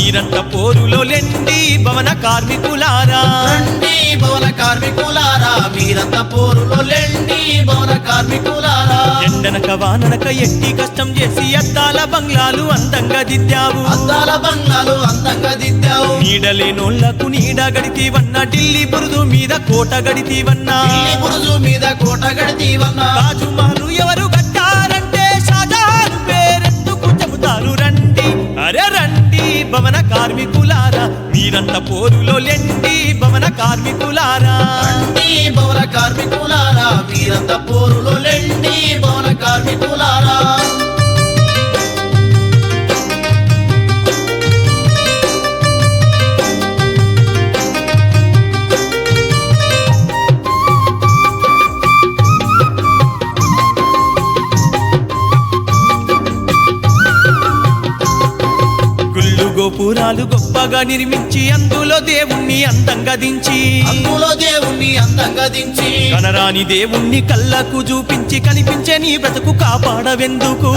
మీరంత పోరులో లెండి భవన కార్మికులారా రండి భవన కార్మికులారా మీరంత పోరులో లెండి భవన కార్మికులారా ఎండనక వాననక ఎట్టి కష్టం చేసి అద్దాల బంగ్లాలు అందంగా దిద్దావు అద్దాల బంగ్లాలు అందంగా దిద్దావు నీడలేనోళ్లకు నీడ గడితీవన్నా ఢిల్లీ బురుజు మీద కోట గడితీవన్నా ఢిల్లీ బురుజు మీద కోట గడితీవన్నా తాజు మహల్ ఎవరు కట్టారంటే షాజహాన్ పేరెందుకు చెబుతారు రండి అరే రండి భవన కార్మికులారా మీరంత పోరులో లెండి భవన కార్మికులారా రండి భవన కార్మికులారా మీరంత పోరులో లెండి భవన కార్మికులారా గోపురాలు గొప్పగా నిర్మించి అందులో దేవుణ్ణి అందంగా దించి కనరాని దేవుణ్ణి కళ్ళకు చూపించి కనిపించే నీ బ్రతుకు కాపాడవెందుకు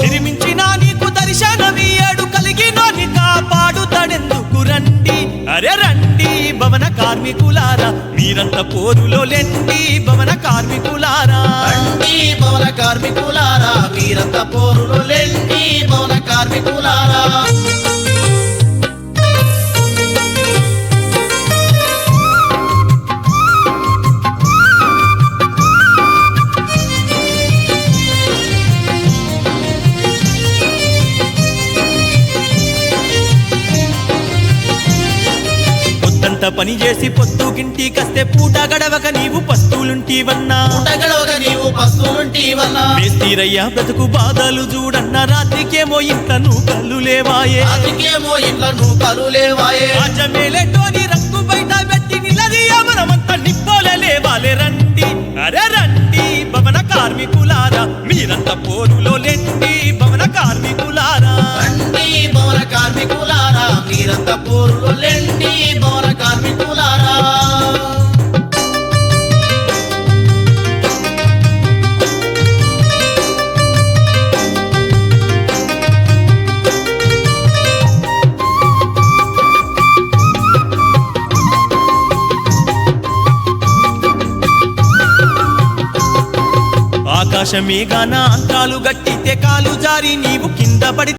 నిర్మించిన నీకు దర్శనమియ్యాడు కలిగినోని కాపాడుతాడెందుకు రండి అరే రండి భవన కార్మికులారా మీరంత పోరులో లెండి భవన కార్మికులారా రండి భవన కార్మికులారా మీరంత పోరులో లెండి భవన కార్మికులారా పని చేసి పొద్దుకింటి కస్తే పూట గడవక నీవు పస్తులుంటివన్నా మేస్తిరయ్యా బ్రతుకు బాధలు చూడన్నా రాత్రికేమో ఇంట్లో నూకలు లేవాయే రాజమేలేటోని రంగు బయట పెట్టి నిలదీయ మనమంతా నిప్పోలే లేవాలే రండి అరే రండి భవన కార్మికులారా మీరంతా పోరులో లెండి భవన కార్మికులారా రండి భవన కార్మికులారా మీరంతా పోరులో లెండి భవన కార్మికులారా ఆకాశమేగాన అంతరాలు గట్టితే కాలు జారి నీవు కింద పడి